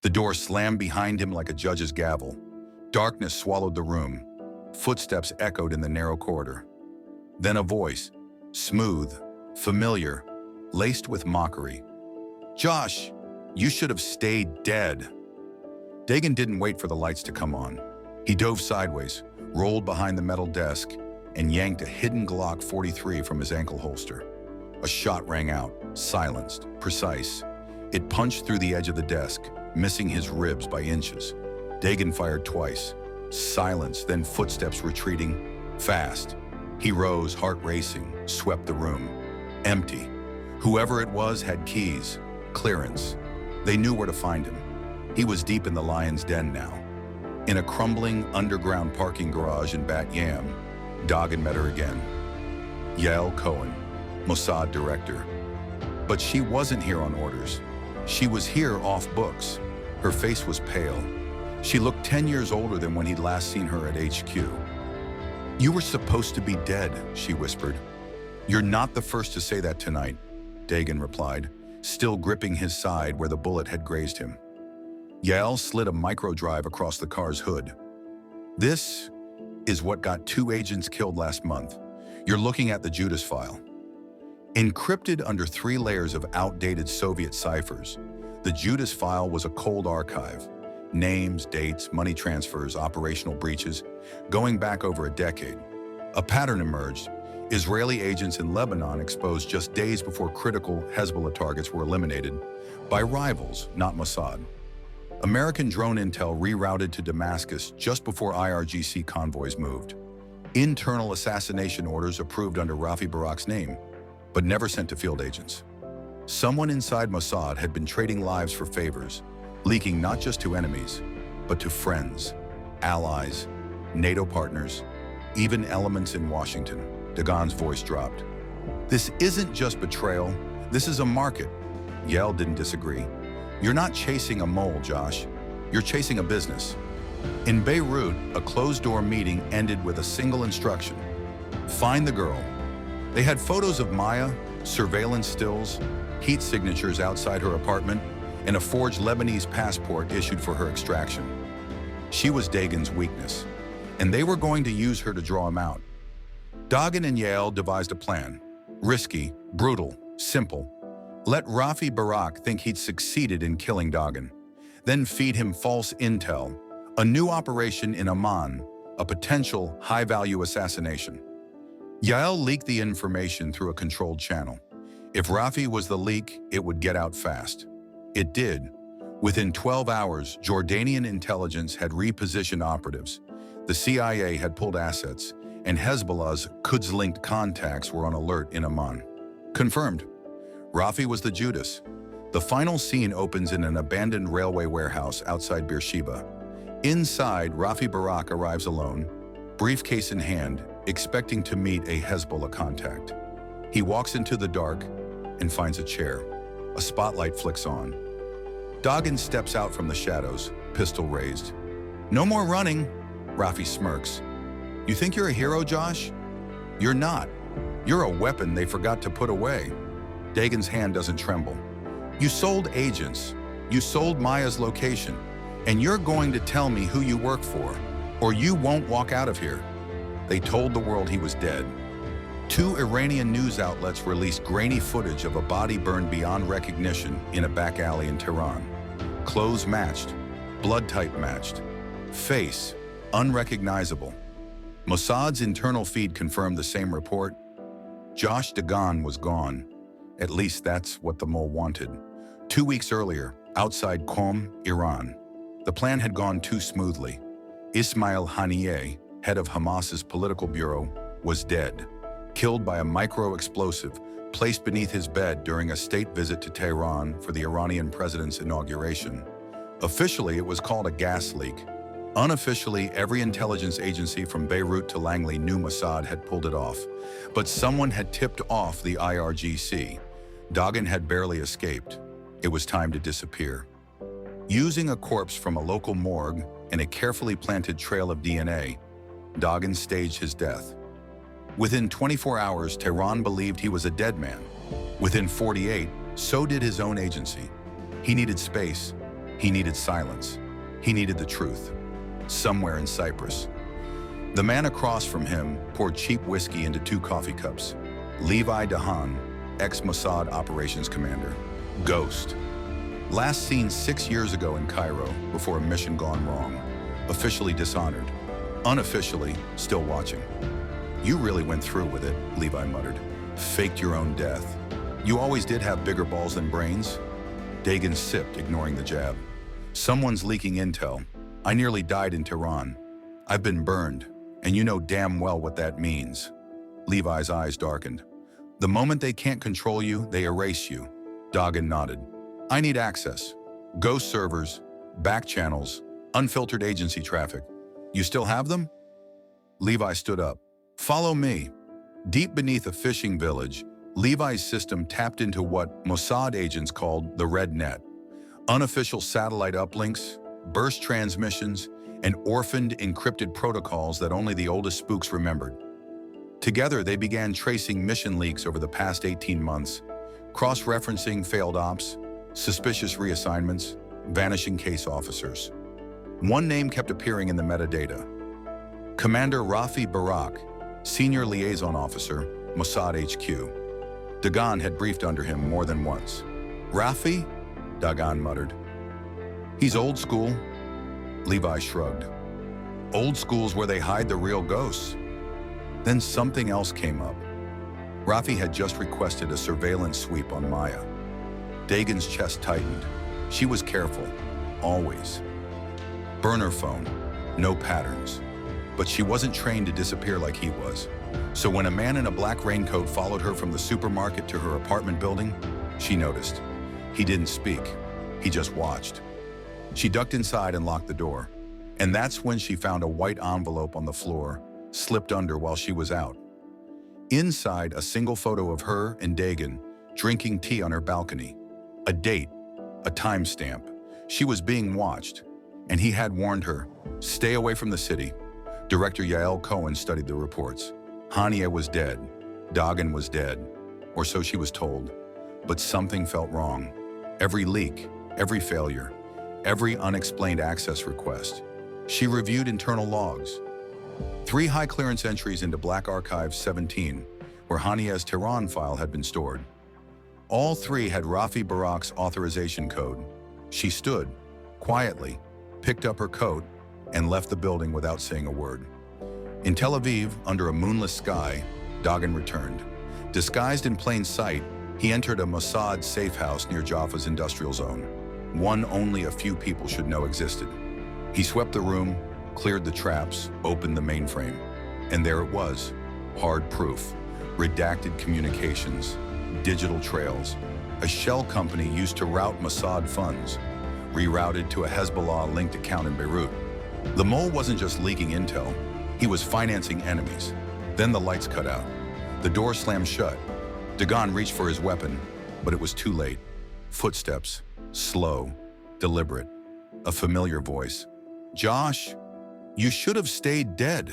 The door slammed behind him like a judge's gavel. Darkness swallowed the room. Footsteps echoed in the narrow corridor. Then a voice, smooth, familiar, laced with mockery. "Josh, you should have stayed dead." Dagan didn't wait for the lights to come on. He dove sideways, rolled behind the metal desk, and yanked a hidden Glock 43 from his ankle holster. A shot rang out, silenced, precise. It punched through the edge of the desk, missing his ribs by inches. Dagan fired twice. Silence, then footsteps retreating, fast. He rose, heart racing, swept the room. Empty. Whoever it was had keys, clearance. They knew where to find him. He was deep in the lion's den now. In a crumbling underground parking garage in Bat Yam, Dagan met her again. Yael Cohen, Mossad director. But she wasn't here on orders. She was here off books. Her face was pale. She looked 10 years older than when he'd last seen her at HQ. "You were supposed to be dead," she whispered. "You're not the first to say that tonight," Dagan replied, still gripping his side where the bullet had grazed him. Yael slid a micro-drive across the car's hood. "This is what got 2 agents killed last month. You're looking at the Judas File." Encrypted under 3 layers of outdated Soviet ciphers, the Judas File was a cold archive. Names, dates, money transfers, operational breaches, going back over a decade. A pattern emerged. Israeli agents in Lebanon exposed just days before critical Hezbollah targets were eliminated by rivals, not Mossad. American drone intel rerouted to Damascus just before IRGC convoys moved. Internal assassination orders approved under Rafi Barak's name, but never sent to field agents. Someone inside Mossad had been trading lives for favors, leaking not just to enemies, but to friends, allies, NATO partners, even elements in Washington. Dagan's voice dropped. "This isn't just betrayal, this is a market." Yael didn't disagree. "You're not chasing a mole, Josh. You're chasing a business." In Beirut, a closed-door meeting ended with a single instruction: find the girl. They had photos of Maya, surveillance stills, heat signatures outside her apartment, and a forged Lebanese passport issued for her extraction. She was Dagan's weakness, and they were going to use her to draw him out. Dagan and Yael devised a plan. Risky, brutal, simple. Let Rafi Barak think he'd succeeded in killing Dagan. Then feed him false intel, a new operation in Amman, a potential high-value assassination. Yael leaked the information through a controlled channel. If Rafi was the leak, it would get out fast. It did. Within 12 hours, Jordanian intelligence had repositioned operatives. The CIA had pulled assets, and Hezbollah's Quds-linked contacts were on alert in Amman. Confirmed. Rafi was the Judas. The final scene opens in an abandoned railway warehouse outside Beersheba. Inside, Rafi Barak arrives alone, briefcase in hand, expecting to meet a Hezbollah contact. He walks into the dark and finds a chair. A spotlight flicks on. Dagan steps out from the shadows, pistol raised. "No more running," Rafi smirks. "You think you're a hero, Josh? You're not. You're a weapon they forgot to put away." Dagan's hand doesn't tremble. "You sold agents. You sold Maya's location. And you're going to tell me who you work for, or you won't walk out of here." They told the world he was dead. 2 Iranian news outlets released grainy footage of a body burned beyond recognition in a back alley in Tehran. Clothes matched, blood type matched, face unrecognizable. Mossad's internal feed confirmed the same report. Josh Dagan was gone. At least that's what the mole wanted. 2 weeks earlier, outside Qom, Iran, the plan had gone too smoothly. Ismail Haniyeh, head of Hamas's political bureau, was dead, killed by a micro-explosive placed beneath his bed during a state visit to Tehran for the Iranian president's inauguration. Officially, it was called a gas leak. Unofficially, every intelligence agency from Beirut to Langley knew Mossad had pulled it off, but someone had tipped off the IRGC. Dagan had barely escaped. It was time to disappear. Using a corpse from a local morgue and a carefully planted trail of DNA, Dagan staged his death. Within 24 hours, Tehran believed he was a dead man. Within 48, so did his own agency. He needed space. He needed silence. He needed the truth. Somewhere in Cyprus. The man across from him poured cheap whiskey into 2 coffee cups. Levi Dahan, ex-Mossad operations commander. Ghost. Last seen 6 years ago in Cairo before a mission gone wrong. Officially dishonored. Unofficially, still watching. You really went through with it, Levi muttered. Faked your own death. You always did have bigger balls than brains? Dagan sipped, ignoring the jab. Someone's leaking intel. I nearly died in Tehran. I've been burned, and you know damn well what that means. Levi's eyes darkened. The moment they can't control you, they erase you. Dagan nodded. I need access. Ghost servers, back channels, unfiltered agency traffic. You still have them? Levi stood up. Follow me. Deep beneath a fishing village, Levi's system tapped into what Mossad agents called the Red Net. Unofficial satellite uplinks, burst transmissions, and orphaned encrypted protocols that only the oldest spooks remembered. Together, they began tracing mission leaks over the past 18 months, cross-referencing failed ops, suspicious reassignments, vanishing case officers. One name kept appearing in the metadata. Commander Rafi Barak, Senior Liaison Officer, Mossad HQ. Dagan had briefed under him more than once. Rafi? Dagan muttered. He's old school. Levi shrugged. Old school's where they hide the real ghosts. Then something else came up. Rafi had just requested a surveillance sweep on Maya. Dagan's chest tightened. She was careful, always. Burner phone, no patterns. But she wasn't trained to disappear like he was. So when a man in a black raincoat followed her from the supermarket to her apartment building, she noticed. He didn't speak. He just watched. She ducked inside and locked the door. And that's when she found a white envelope on the floor, slipped under while she was out. Inside, a single photo of her and Dagan drinking tea on her balcony. A date, a timestamp. She was being watched, and he had warned her, stay away from the city. Director Yael Cohen studied the reports. Hania was dead. Dagan was dead. Or so she was told. But something felt wrong. Every leak, every failure, every unexplained access request. She reviewed internal logs. 3 high-clearance entries into Black Archives 17, where Hania's Tehran file had been stored. All 3 had Rafi Barak's authorization code. She stood, quietly, picked up her coat, and left the building without saying a word. In Tel Aviv, under a moonless sky, Dagan returned. Disguised in plain sight, he entered a Mossad safe house near Jaffa's industrial zone, one only a few people should know existed. He swept the room, cleared the traps, opened the mainframe. And there it was, hard proof, redacted communications, digital trails, a shell company used to route Mossad funds, rerouted to a Hezbollah-linked account in Beirut. The mole wasn't just leaking intel, he was financing enemies. Then the lights cut out. The door slammed shut. Dagan reached for his weapon, but it was too late. Footsteps, slow, deliberate. A familiar voice. Josh, you should have stayed dead.